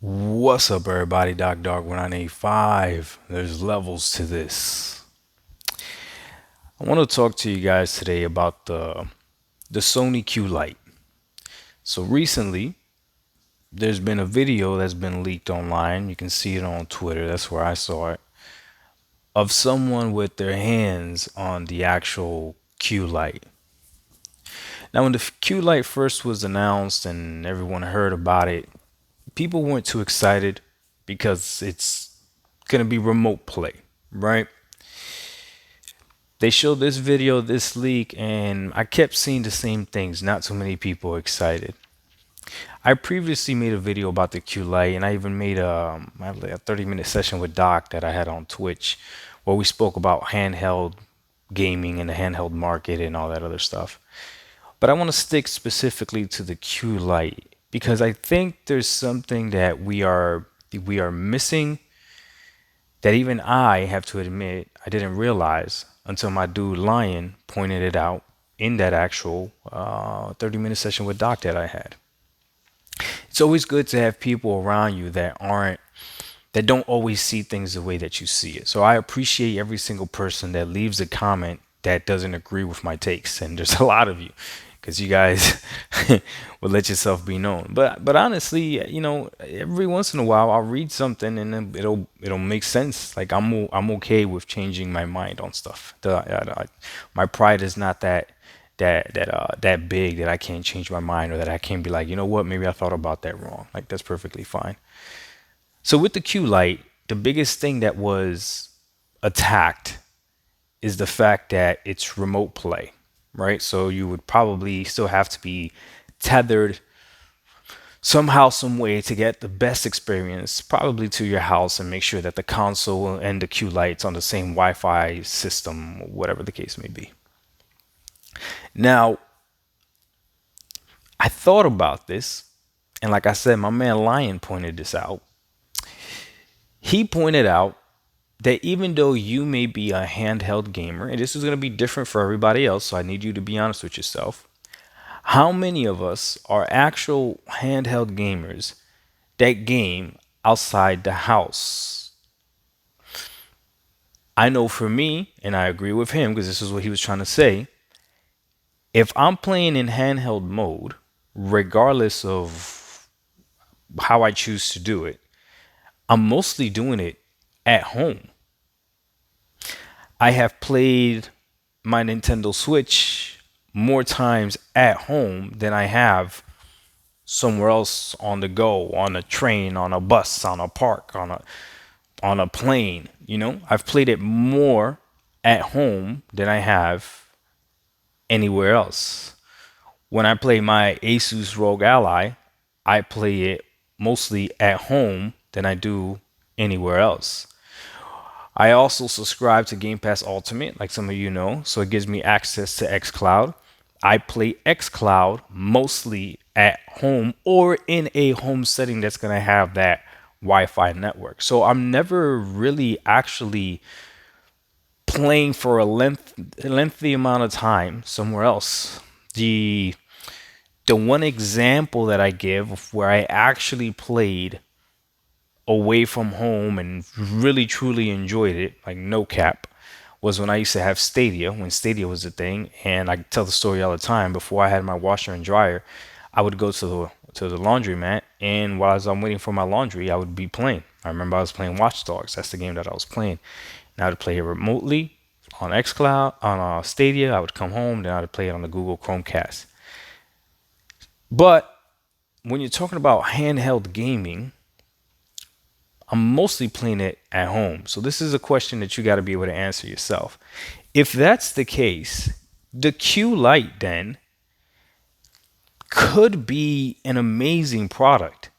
What's up, everybody? Dog 1985. There's levels to this. I want to talk to you guys today about the Sony Q-lite. So recently, there's been a video that's been leaked online. You can see it on Twitter. That's where I saw it. Of someone with their hands on the actual Q-lite. Now, when the Q-lite first was announced and everyone heard about it, people weren't too excited because it's gonna be remote play, right? They showed this video, this leak, and I kept seeing the same things. Not too many people excited. I previously made a video about the Q-lite, and I even made I have like a 30-minute session with Doc that I had on Twitch, where we spoke about handheld gaming and the handheld market and all that other stuff. But I want to stick specifically to the Q-lite because I think there's something that we are missing that even I have to admit I didn't realize until my dude Lion pointed it out in that actual 30-minute session with Doc that I had. It's always good to have people around you that don't always see things the way that you see it. So I appreciate every single person that leaves a comment that doesn't agree with my takes, and there's a lot of you because you guys will let yourself be known. But honestly, every once in a while I'll read something and then it'll make sense. Like I'm okay with changing my mind on stuff. My pride is not that big that I can't change my mind or that I can't be like, you know what, maybe I thought about that wrong. Like that's perfectly fine. So with the Q-lite, the biggest thing that was attacked is the fact that it's remote play, right? So you would probably still have to be tethered somehow, some way to get the best experience, probably to your house, and make sure that the console and the Q-lights on the same Wi-Fi system, whatever the case may be. Now, I thought about this, and like I said, my man Lion pointed this out. He pointed out that even though you may be a handheld gamer, and this is going to be different for everybody else, so I need you to be honest with yourself. How many of us are actual handheld gamers that game outside the house? I know for me, and I agree with him because this is what he was trying to say. If I'm playing in handheld mode, regardless of how I choose to do it, I'm mostly doing it at home. I have played my Nintendo Switch more times at home than I have somewhere else on the go, on a train, on a bus, on a park, on a plane. I've played it more at home than I have anywhere else. When I play my Asus ROG Ally, I play it mostly at home than I do anywhere else. I also subscribe to Game Pass Ultimate, like some of you know, so it gives me access to xCloud. I play xCloud mostly at home or in a home setting that's going to have that Wi-Fi network. So I'm never really actually playing for a lengthy amount of time somewhere else. The one example that I give of where I actually played away from home and really truly enjoyed it, like no cap, was when I used to have Stadia, when Stadia was a thing. And I tell the story all the time. Before I had my washer and dryer, I would go to the laundromat, and while I'm waiting for my laundry, I would be playing. I remember I was playing Watch Dogs. That's the game that I was playing. And I would play it remotely on xCloud, on Stadia. I would come home, then I would play it on the Google Chromecast. But when you're talking about handheld gaming, I'm mostly playing it at home. So this is a question that you got to be able to answer yourself. If that's the case, the Q-lite then could be an amazing product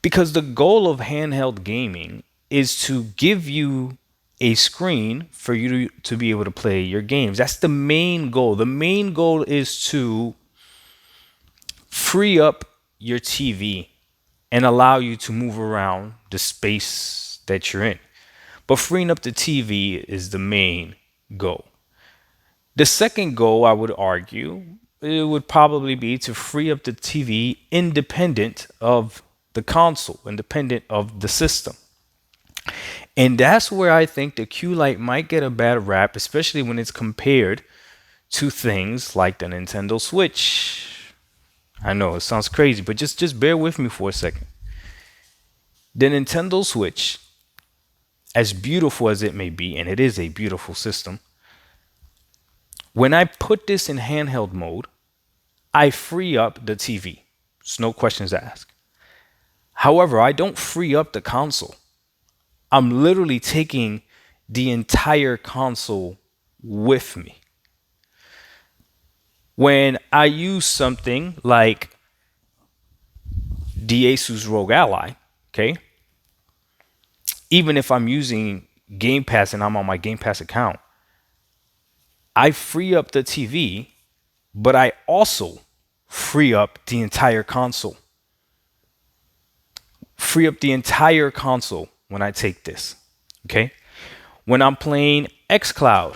because the goal of handheld gaming is to give you a screen for you to be able to play your games. That's the main goal. The main goal is to free up your TV and allow you to move around the space that you're in. But freeing up the TV is the main goal. The second goal, I would argue, it would probably be to free up the TV independent of the console, independent of the system. And that's where I think the Q-lite might get a bad rap, especially when it's compared to things like the Nintendo Switch. I know it sounds crazy, but just bear with me for a second. The Nintendo Switch, as beautiful as it may be, and it is a beautiful system, when I put this in handheld mode, I free up the TV. It's no questions asked. However, I don't free up the console. I'm literally taking the entire console with me. When I use something like the Asus ROG Ally, okay, even if I'm using Game Pass and I'm on my Game Pass account, I free up the TV, but I also free up the entire console. Free up the entire console when I take this. Okay? When I'm playing xCloud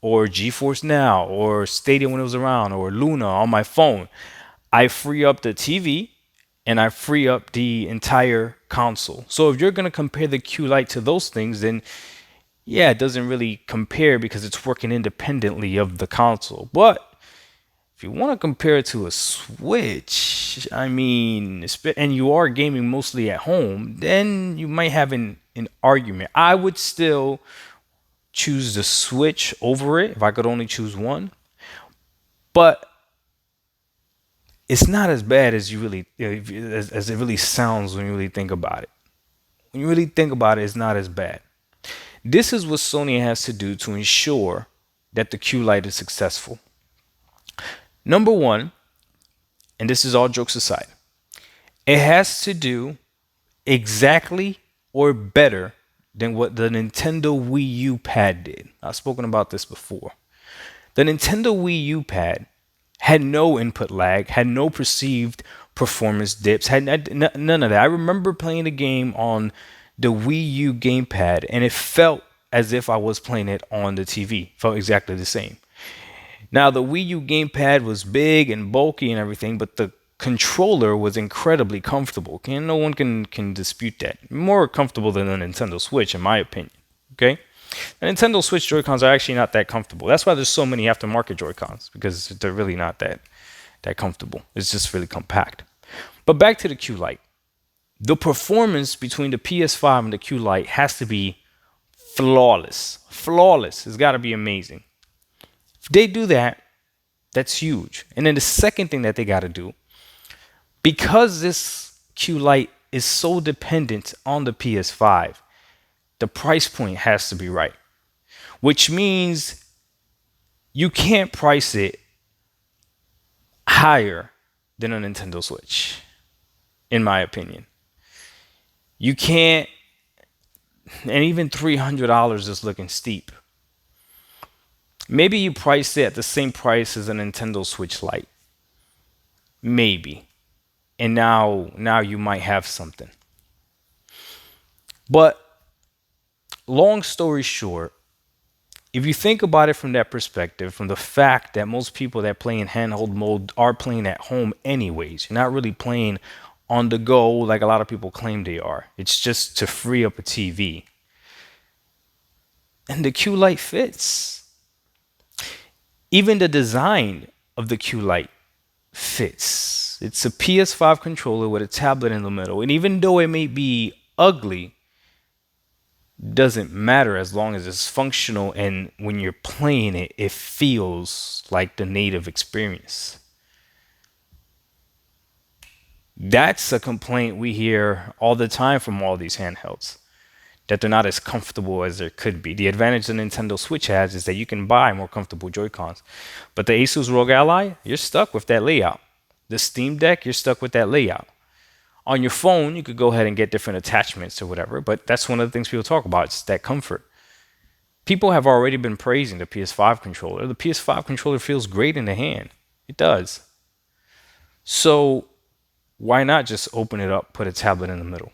or GeForce Now or Stadia when it was around or Luna on my phone, I free up the TV and I free up the entire console. So if you're going to compare the Q-lite to those things, then yeah, it doesn't really compare because it's working independently of the console. But if you want to compare it to a Switch, I mean, and you are gaming mostly at home, then you might have an argument. I would still choose the Switch over it if I could only choose one. But it's not as bad as you really, as it really sounds when you really think about it. When you really think about it, it's not as bad. This is what Sony has to do to ensure that the Q-lite is successful. Number one, and this is all jokes aside, it has to do exactly or better than what the Nintendo Wii U pad did. I've spoken about this before. The Nintendo Wii U pad had no input lag, had no perceived performance dips, had none of that. I remember playing the game on the Wii U gamepad, and it felt as if I was playing it on the TV. Felt exactly the same. Now, the Wii U gamepad was big and bulky and everything, but the controller was incredibly comfortable. No one can dispute that. More comfortable than the Nintendo Switch, in my opinion. Okay? The Nintendo Switch Joy-Cons are actually not that comfortable. That's why there's so many aftermarket Joy-Cons, because they're really not that comfortable. It's just really compact. But back to the Q-lite. The performance between the PS5 and the Q-lite has to be flawless. Flawless. It's got to be amazing. If they do that, that's huge. And then the second thing that they got to do, because this Q-lite is so dependent on the PS5, the price point has to be right, which means you can't price it higher than a Nintendo Switch, in my opinion. You can't, and even $300 is looking steep. Maybe you price it at the same price as a Nintendo Switch Lite. Maybe. And now you might have something. But long story short, if you think about it from that perspective, from the fact that most people that play in handheld mode are playing at home anyways, you're not really playing on the go like a lot of people claim they are. It's just to free up a TV. And the Q-lite fits. Even the design of the Q-lite fits. It's a PS5 controller with a tablet in the middle. And even though it may be ugly, doesn't matter as long as it's functional, and when you're playing it, it feels like the native experience. That's a complaint we hear all the time from all these handhelds, that they're not as comfortable as there could be. The advantage the Nintendo Switch has is that you can buy more comfortable Joy-Cons. But the Asus ROG Ally, you're stuck with that layout. The Steam Deck, you're stuck with that layout. On your phone, you could go ahead and get different attachments or whatever, but that's one of the things people talk about. It's that comfort. People have already been praising the PS5 controller. The PS5 controller feels great in the hand. It does. So why not just open it up, put a tablet in the middle?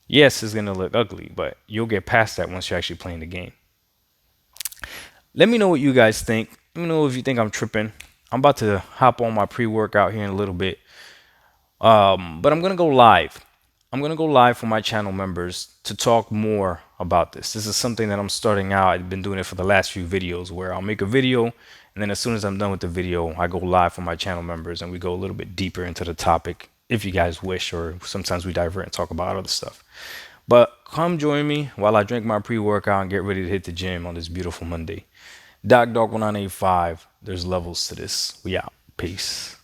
Yes, it's going to look ugly, but you'll get past that once you're actually playing the game. Let me know what you guys think. Let me know if you think I'm tripping. I'm about to hop on my pre-workout here in a little bit. But I'm gonna go live. I'm gonna go live for my channel members to talk more about this. This is something that I'm starting out. I've been doing it for the last few videos where I'll make a video and then as soon as I'm done with the video, I go live for my channel members and we go a little bit deeper into the topic if you guys wish, or sometimes we divert and talk about other stuff. But come join me while I drink my pre-workout and get ready to hit the gym on this beautiful Monday. Doc Dog 1985. There's levels to this. We out. Peace.